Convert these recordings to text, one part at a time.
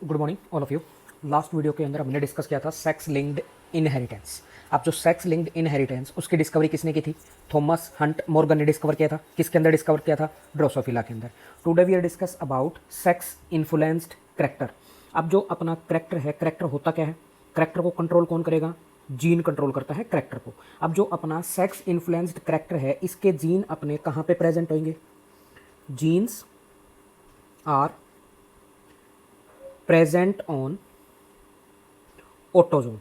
Good morning all of you. Last video के अंदर हमने डिस्कस किया था सेक्स लिंक्ड इनहेरिटेंस। अब जो सेक्स लिंक्ड इनहेरिटेंस उसकी डिस्कवरी किसने की थी? थॉमस हंट मॉर्गन ने डिस्कवर किया था। किसके अंदर डिस्कवर किया था? ड्रोसोफिला के अंदर। Today we are discuss about sex influenced character. अब जो अपना करेक्टर है, करेक्टर होता क्या है? करेक्टर को कंट्रोल कौन करेगा? जीन कंट्रोल करता है करेक्टर को। अब जो अपना सेक्स इन्फ्लुएंस्ड करेक्टर है, इसके जीन अपने कहाँ पे प्रेजेंट होंगे? Genes are present on autosome.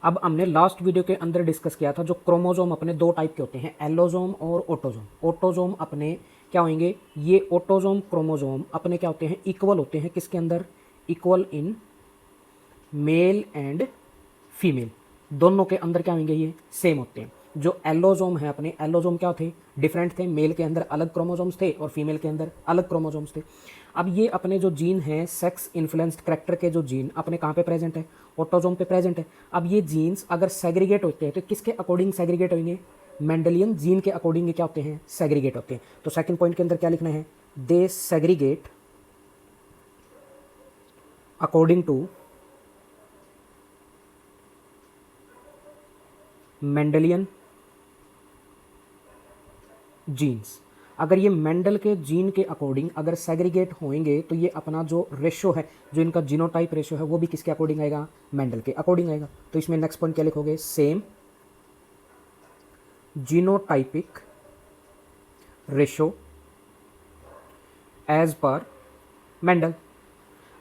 अब हमने लास्ट वीडियो के अंदर डिस्कस किया था जो क्रोमोजोम अपने दो टाइप के होते हैं, एलोजोम और ऑटोजोम। ऑटोजोम अपने क्या होंगे? ये ऑटोजोम क्रोमोजोम अपने क्या होते हैं? इक्वल होते हैं किसके अंदर? Equal in male and female, दोनों के अंदर क्या होंगे? ये सेम होते हैं। जो एलोजोम है अपने, एलोजोम क्या थे? डिफरेंट थे। मेल के अंदर अलग क्रोमोजोम्स थे और फीमेल के अंदर अलग क्रोमोजोम्स थे। अब ये अपने जो जीन हैं, सेक्स इन्फ्लुएंस्ड करेक्टर के जो जीन अपने कहाँ पे प्रेजेंट है? ऑटोजोम पे प्रेजेंट है। अब ये जीन्स अगर सेग्रीगेट होते हैं तो किसके अकॉर्डिंग सेग्रीगेट होंगे? मेंडेलियन जीन के अकॉर्डिंग ये क्या होते हैं? सेग्रीगेट होते हैं। तो सेकंड पॉइंट के अंदर क्या लिखना है? They segregate according to Mendelian genes. अगर ये मेंडल के जीन के अकॉर्डिंग अगर सेग्रीगेट होंगे तो ये अपना जो रेशो है, जो इनका जीनोटाइप रेशो है, वो भी किसके अकॉर्डिंग आएगा? मेंडल के अकॉर्डिंग आएगा। तो इसमें नेक्स्ट पॉइंट क्या लिखोगे? Same genotypic ratio as per Mendel.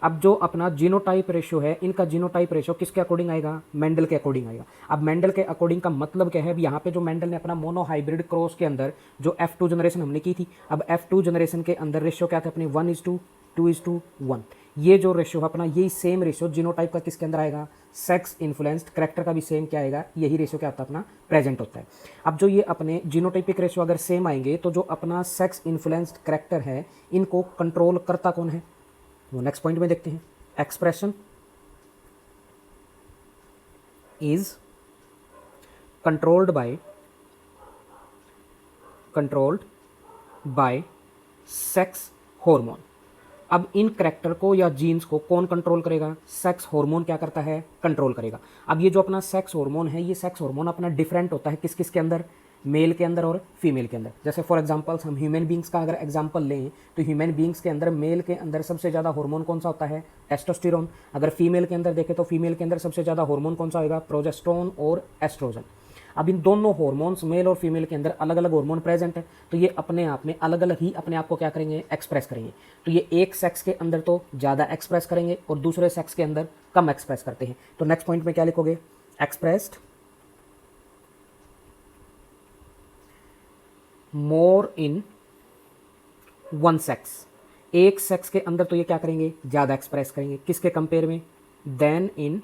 अब जो अपना जीनोटाइप रेशो है, इनका जीनोटाइप रेशो किसके अकॉर्डिंग आएगा? मेंडल के अकॉर्डिंग आएगा। अब मेंडल के अकॉर्डिंग का मतलब क्या है? अब यहाँ पे जो मेंडल ने अपना मोनोहाइब्रिड क्रॉस के अंदर जो F2 जनरेशन हमने की थी, अब F2 जनरेशन के अंदर रेशो क्या था अपने? 1:2:1। ये जो रेशो है अपना, यही सेम रेशो जीनोटाइप का किसके अंदर आएगा? सेक्स इन्फ्लुएंस्ड करेक्टर का भी सेम क्या आएगा? यही रेशो क्या होता है अपना? प्रेजेंट होता है। अब जो ये अपने जीनोटाइपिक रेशो अगर सेम आएंगे तो जो अपना सेक्स इन्फ्लुएंस्ड करेक्टर है, इनको कंट्रोल करता कौन है? वो नेक्स्ट पॉइंट में देखते हैं। Expression is controlled by sex hormone. अब इन करेक्टर को या जीन्स को कौन कंट्रोल करेगा? सेक्स हार्मोन क्या करता है? कंट्रोल करेगा। अब ये जो अपना सेक्स हार्मोन है, ये सेक्स हार्मोन अपना डिफरेंट होता है किस किस के अंदर? मेल के अंदर और फीमेल के अंदर। जैसे फॉर एग्जांपल्स हम ह्यूमन बींग्स का अगर एग्जांपल लें तो ह्यूमन बींग्स के अंदर मेल के अंदर सबसे ज़्यादा हार्मोन कौन सा होता है? टेस्टोस्टेरोन। अगर फीमेल के अंदर देखें तो फीमेल के अंदर सबसे ज़्यादा हार्मोन कौन सा होगा? प्रोजेस्टेरोन और एस्ट्रोजन। अब इन दोनों हार्मोन्स मेल और फीमेल के अंदर अलग अलग हार्मोन प्रेजेंट है, तो ये अपने आप में अलग अलग ही अपने आप को क्या करेंगे? एक्सप्रेस करेंगे। तो ये एक सेक्स के अंदर तो ज़्यादा एक्सप्रेस करेंगे और दूसरे सेक्स के अंदर कम एक्सप्रेस करते हैं। तो नेक्स्ट पॉइंट में क्या लिखोगे? Expressed more in one sex. एक सेक्स के अंदर तो ये क्या करेंगे? ज़्यादा एक्सप्रेस करेंगे। किसके कंपेयर में? Then in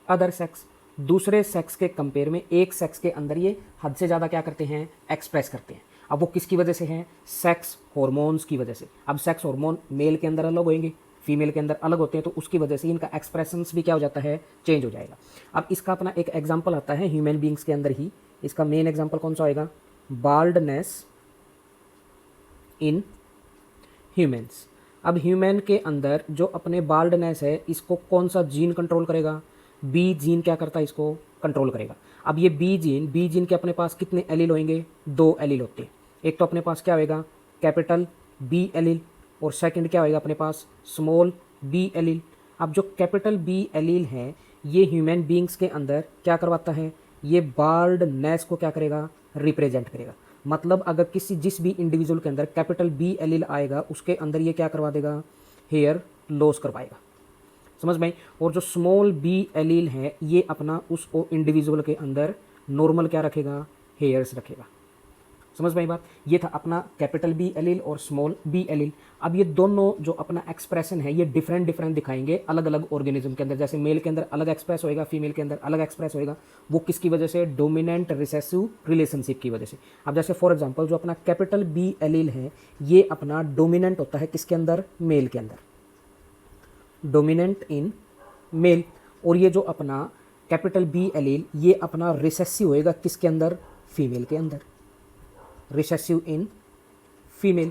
other sex. दूसरे सेक्स के कंपेयर में एक सेक्स के अंदर ये हद से ज़्यादा क्या करते हैं? एक्सप्रेस करते हैं। अब वो किसकी वजह से है? सेक्स हॉर्मोन्स की वजह से। अब सेक्स हॉर्मोन मेल के अंदर अलग होंगे, फीमेल के अंदर अलग होते हैं, तो उसकी वजह से इनका एक्सप्रेशंस भी क्या हो जाता है? चेंज हो जाएगा। अब इसका अपना एक एग्जाम्पल आता है ह्यूमन बींग्स के अंदर ही। इसका मेन एग्जाम्पल कौन सा होएगा? Baldness in humans. अब ह्यूमन के अंदर जो अपने बाल्डनेस है, इसको कौन सा जीन कंट्रोल करेगा? बी जीन क्या करता है? इसको कंट्रोल करेगा। अब ये बी जीन के अपने पास कितने एलील होंगे? 2 एलील होते हैं। एक तो अपने पास क्या होएगा? कैपिटल बी एलील, और सेकंड क्या होएगा अपने पास? Small B allele. अब जो कैपिटल बी एलील है, ये ह्यूमन बींग्स के अंदर क्या करवाता है? ये बाल्डनेस को क्या करेगा? रिप्रेजेंट करेगा। मतलब अगर जिस भी इंडिविजुअल के अंदर कैपिटल बी एलील आएगा, उसके अंदर ये क्या करवा देगा? हेयर लॉस करवाएगा। समझ में? और जो स्मॉल बी एलील है, ये अपना उस इंडिविजुअल के अंदर नॉर्मल क्या रखेगा? हेयर्स रखेगा। समझ में बात? ये था अपना कैपिटल बी एलील और स्मॉल बी एलील। अब ये दोनों जो अपना एक्सप्रेशन है, ये डिफरेंट दिखाएंगे अलग अलग ऑर्गेनिज्म के अंदर। जैसे मेल के अंदर अलग एक्सप्रेस होएगा, फीमेल के अंदर अलग एक्सप्रेस होएगा। वो किसकी वजह से? डोमिनेंट रिसेसिव रिलेशनशिप की वजह से। अब जैसे फॉर एग्जाम्पल जो अपना कैपिटल बी एलील है, ये अपना डोमिनेंट होता है किसके अंदर? मेल के अंदर, डोमिनेंट इन मेल। और ये जो अपना कैपिटल बी एलील, ये अपना रिसेसिव होएगा किसके अंदर? फीमेल के अंदर, रिसेसिव इन फीमेल।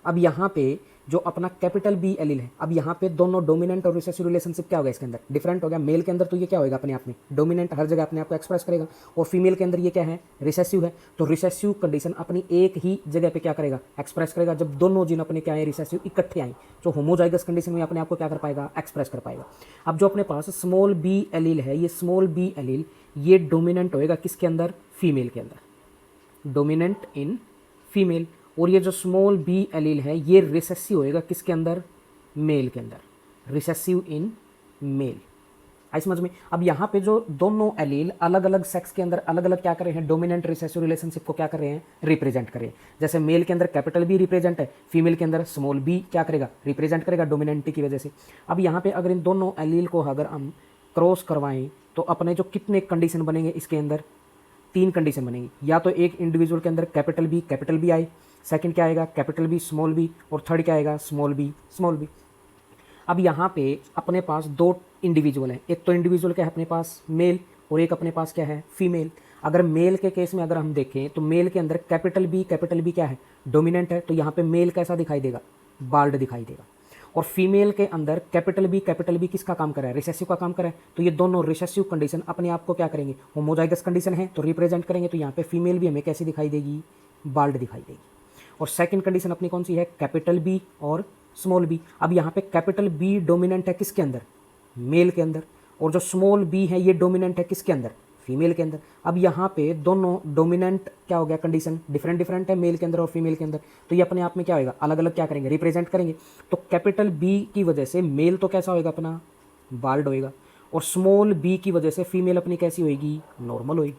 अब यहाँ पे जो अपना कैपिटल बी एलील है, अब यहाँ पे दोनों डोमिनेंट और रिसेसिव रिलेशनशिप क्या हो गया इसके अंदर, डिफरेंट हो गया। मेल के अंदर तो ये क्या होगा अपने आप में डोमिनेंट, हर जगह अपने आप को एक्सप्रेस करेगा, और फीमेल के अंदर ये क्या है, रिसेसिव है। तो रिसेसिव कंडीशन अपनी एक ही जगह पे क्या करेगा, एक्सप्रेस करेगा। जब दोनों जीन अपने क्या है रिसेसिव इकट्ठे आए, तो होमोजाइगस कंडीशन में अपने आप को क्या कर पाएगा, एक्सप्रेस कर पाएगा। अब जो अपने पास स्मॉल बी एलील है, ये स्मॉल बी एलील ये डोमिनेंट होएगा किसके अंदर, फीमेल के अंदर, डोमिनेंट इन फीमेल। और ये जो स्मॉल बी एलील है ये रिसेसिव होएगा किसके अंदर, मेल के अंदर, रिसेसिव इन मेल। आई समझ में। अब यहाँ पे जो दोनों एलील अलग अलग सेक्स के अंदर अलग अलग क्या कर रहे हैं, डोमिनेंट रिसेसिव रिलेशनशिप को क्या कर रहे हैं, रिप्रेजेंट कर रहे हैं। जैसे मेल के अंदर कैपिटल बी रिप्रेजेंट है, फीमेल के अंदर स्मॉल बी क्या करेगा, रिप्रेजेंट करेगा डोमिनेंटी की वजह से। अब यहाँ पे अगर इन दोनों एलील को अगर हम क्रॉस करवाएं तो अपने जो कितने कंडीशन बनेंगे इसके अंदर, 3 कंडीशन बनेंगी। या तो एक इंडिविजुअल के अंदर कैपिटल बी आए, सेकंड क्या आएगा कैपिटल बी स्मॉल बी, और थर्ड क्या आएगा स्मॉल बी स्मॉल बी। अब यहाँ पे अपने पास 2 इंडिविजुअल हैं, एक तो इंडिविजुअल क्या है अपने पास मेल, और एक अपने पास क्या है फीमेल। अगर मेल के केस में अगर हम देखें तो मेल के अंदर कैपिटल बी क्या है, डोमिनेंट है, तो यहाँ पे मेल कैसा दिखाई देगा, बाल्ड दिखाई देगा। और फीमेल के अंदर कैपिटल बी किसका काम कर रहा है, रिसेसिव का काम कर रहा है। तो ये दोनों रिसेसिव कंडीशन अपने आप को क्या करेंगे, होमोजाइगस कंडीशन है तो रिप्रेजेंट करेंगे। तो यहाँ पे फीमेल भी हमें कैसी दिखाई देगी, बाल्ड दिखाई देगी। और सेकंड कंडीशन अपनी कौन सी है, कैपिटल बी और स्मॉल बी। अब यहाँ पे कैपिटल बी डोमिनेंट है किसके अंदर, मेल के अंदर, और जो स्मॉल बी है ये डोमिनेंट है किसके अंदर, फीमेल के अंदर। अब यहाँ पे दोनों डोमिनेंट क्या हो गया, कंडीशन डिफरेंट है मेल के अंदर और फीमेल के अंदर, तो ये अपने आप में क्या होगा, अलग अलग क्या करेंगे, रिप्रेजेंट करेंगे। तो कैपिटल बी की वजह से मेल तो कैसा होएगा अपना, बाल्ड होएगा, और स्मॉल बी की वजह से फीमेल अपनी कैसी होएगी, नॉर्मल होएगी।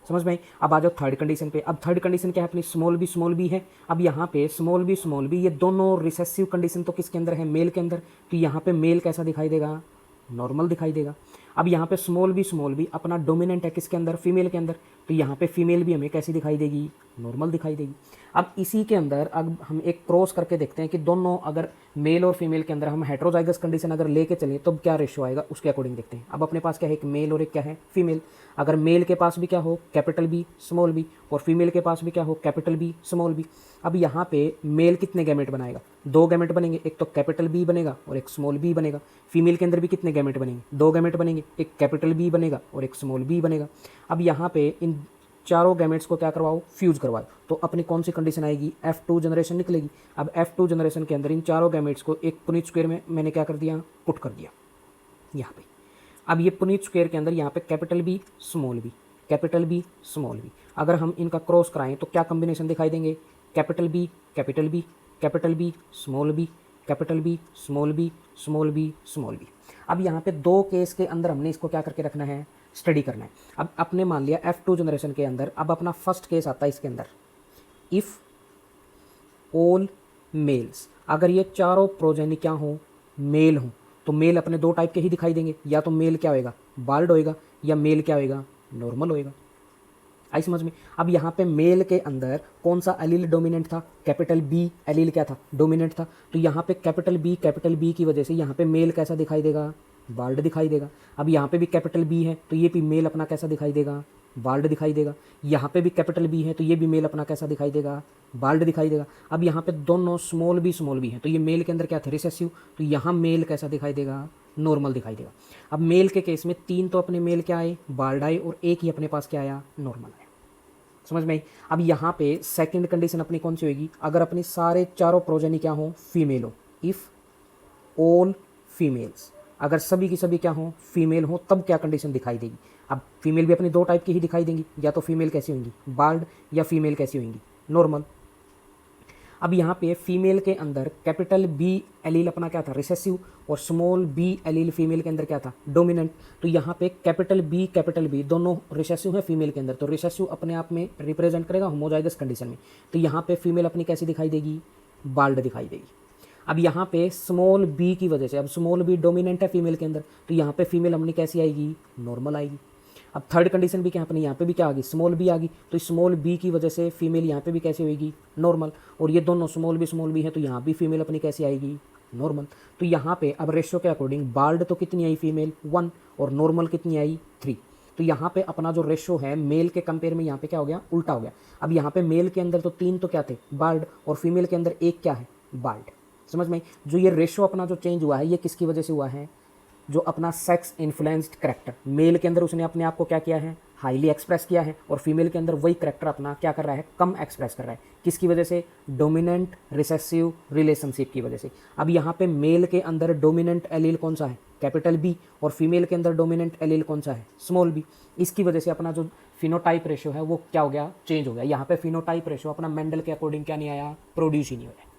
समझ में आई। अब आ जाओ थर्ड कंडीशन पे। अब थर्ड कंडीशन क्या है अपनी, स्मॉल बी है। अब यहाँ पे स्मॉल बी ये दोनों रिसेसिव कंडीशन तो किसके अंदर है, मेल के अंदर, तो यहाँ पे मेल कैसा दिखाई देगा, नॉर्मल दिखाई देगा। अब यहाँ पे स्मॉल बी अपना डोमिनेंट है किसके अंदर, फीमेल के अंदर, तो यहाँ पे फीमेल भी हमें कैसी दिखाई देगी, नॉर्मल दिखाई देगी। अब इसी के अंदर अब हम एक क्रॉस करके देखते हैं कि दोनों अगर मेल और फीमेल के अंदर हम हेटेरोजाइगस कंडीशन अगर लेके चलें तो क्या रेशियो आएगा, उसके अकॉर्डिंग देखते हैं। अब अपने पास क्या है, एक मेल और एक क्या है, फीमेल। अगर मेल के पास भी क्या हो, कैपिटल बी स्मॉल बी, और फीमेल के पास भी क्या हो, कैपिटल बी स्मॉल बी। अब यहाँ पे मेल कितने गैमेट बनाएगा, 2 गैमेट बनेंगे, एक तो कैपिटल बी बनेगा और एक स्मॉल बी बनेगा। फीमेल के अंदर भी कितने गैमेट बनेंगे, 2 गैमेट बनेंगे, एक कैपिटल बी बनेगा और एक स्मॉल बी बनेगा। अब यहाँ पे इन चारों गैमेट्स को क्या करवाओ, फ्यूज करवाओ, तो अपनी कौन सी कंडीशन आएगी, F2 जनरेशन निकलेगी। अब F2 जनरेशन के अंदर इन चारों गैमेट्स को एक पुनीत स्क्वायर में मैंने क्या कर दिया, पुट कर दिया यहाँ पे। अब ये पुनीत स्क्वायर के अंदर यहाँ पे capital B small B, capital B small B, अगर हम इनका क्रॉस कराएं तो क्या कॉम्बिनेशन दिखाई देंगे, capital B capital B, capital B small B, capital B small B, small B small B. अब यहाँ पे 2 केस के अंदर हमने इसको क्या करके रखना है, स्टडी करना है। अब अपने मान लिया F2 जनरेशन के अंदर, अब अपना फर्स्ट केस आता है इसके अंदर, इफ़ ऑल मेल्स, अगर ये चारों प्रोजेनी क्या हो, मेल हो, तो मेल अपने 2 टाइप के ही दिखाई देंगे, या तो मेल क्या होएगा, बाल्ड होएगा, या मेल क्या होएगा, नॉर्मल होएगा। आई समझ में। अब यहाँ पे मेल के अंदर कौन सा एलील डोमिनेंट था, कैपिटल बी एलील क्या था, डोमिनेंट था, तो यहाँ पे कैपिटल बी की वजह से यहाँ पे मेल कैसा दिखाई देगा, बाल्ड दिखाई देगा। अब यहाँ पे भी कैपिटल बी है तो ये भी मेल अपना कैसा दिखाई देगा, बाल्ड दिखाई देगा। यहाँ पे भी कैपिटल बी है तो ये भी मेल अपना कैसा दिखाई देगा, बाल्ड दिखाई देगा। अब यहाँ पे दोनों स्मॉल बी है तो ये मेल के अंदर क्या था, रिसेसिव, तो यहाँ मेल कैसा दिखाई देगा, नॉर्मल दिखाई देगा। अब मेल के केस में 3 तो अपने मेल क्या आए, बाल्ड आए, और एक ही अपने पास क्या आया, नॉर्मल आया। समझ में आई। अब यहाँ पे सेकंड कंडीशन अपनी कौन सी होगी, अगर अपनी सारे चारों प्रोजेनी क्या हो, फीमेल हो, इफ़ ऑल फीमेल्स, अगर सभी की सभी क्या हो, फीमेल हो, तब क्या कंडीशन दिखाई देगी। अब फीमेल भी अपनी 2 टाइप की ही दिखाई देंगी, या तो फीमेल कैसी होंगी, बाल्ड, या फीमेल कैसी होंगी, नॉर्मल। अब यहाँ पे फीमेल के अंदर कैपिटल बी एलील अपना क्या था, रिसेसिव, और स्मॉल बी एलील फीमेल के अंदर क्या था, डोमिनेंट। तो यहाँ पे कैपिटल बी दोनों रिसेसिव है फीमेल के अंदर, तो रिसेसिव अपने आप में रिप्रेजेंट करेगा होमोजाइगस कंडीशन में, तो यहाँ पे फीमेल अपनी कैसी दिखाई देगी, बाल्ड दिखाई देगी। अब यहाँ पे स्मॉल बी की वजह से, अब स्मॉल बी डोमिनेंट है फीमेल के अंदर, तो यहाँ पे फीमेल अपनी कैसी आएगी, नॉर्मल आएगी। अब थर्ड कंडीशन भी क्या अपनी यहाँ पे भी क्या आ गई, स्मॉल बी आ गई, तो स्मॉल बी की वजह से फीमेल यहाँ पे भी कैसी होगी, नॉर्मल। और ये दोनों स्मॉल बी है तो यहाँ भी फीमेल अपनी कैसी आएगी, नॉर्मल। तो यहाँ पे अब रेशियो के अकॉर्डिंग बाल्ड तो कितनी आई फीमेल, 1, और नॉर्मल कितनी आई, 3। तो यहाँ पे अपना जो रेशियो है मेल के कंपेयर में यहाँ पे क्या हो गया, उल्टा हो गया। अब यहाँ पे मेल के अंदर तो 3 तो क्या थे, बाल्ड, और फीमेल के अंदर 1 क्या है, बाल्ड। समझ में? जो ये रेशो अपना जो चेंज हुआ है ये किसकी वजह से हुआ है? जो अपना सेक्स इन्फ्लुएंस्ड करेक्टर, मेल के अंदर उसने अपने आप को क्या किया है? हाईली एक्सप्रेस किया है, और फीमेल के अंदर वही करेक्टर अपना क्या कर रहा है? कम एक्सप्रेस कर रहा है। किसकी वजह से? डोमिनेंट रिसेसिव रिलेशनशिप की वजह से। अब यहाँ पे मेल के अंदर डोमिनेंट एलील कौन सा है? कैपिटल बी, और फीमेल के अंदर डोमिनेंट एलील कौन सा है? Small B. इसकी वजह से अपना जो फिनोटाइप रेशो है वो क्या हो गया? चेंज हो गया। यहाँ पे फिनोटाइप रेशो अपना मेंडल के अकॉर्डिंग क्या नहीं आया? प्रोड्यूस ही नहीं होया।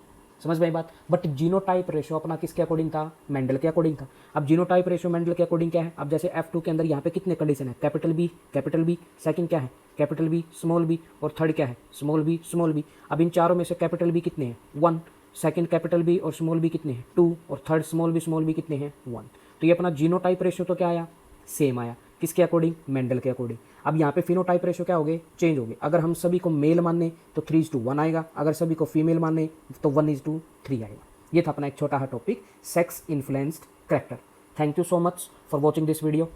समझ में बात? बट जीनोटाइप रेशो अपना किसके अकॉर्डिंग था? मेंडल के अकॉर्डिंग था। अब जीनोटाइप रेशो मेंडल के अकॉर्डिंग क्या है? अब जैसे F2 के अंदर यहाँ पे कितने कंडीशन है? कैपिटल बी, सेकंड क्या है? कैपिटल बी, स्मॉल बी, और थर्ड क्या है? Small B. अब इन चारों में से कैपिटल बी कितने हैं? 1, सेकंड कैपिटल बी और स्मॉल बी कितने हैं? 2, और थर्ड स्मॉल बी कितने हैं? 1। तो ये अपना जीनोटाइप रेशो तो क्या आया? सेम आया। किसके अकॉर्डिंग? मेंडल के अकॉर्डिंग। अब यहाँ पे फिनोटाइप रेशो क्या हो गए? चेंज हो गए। अगर हम सभी को मेल माने तो 3:1 आएगा, अगर सभी को फीमेल माने तो 1:3 आएगा। ये था अपना एक छोटा सा topic, sex influenced character. Thank you so much for watching this video.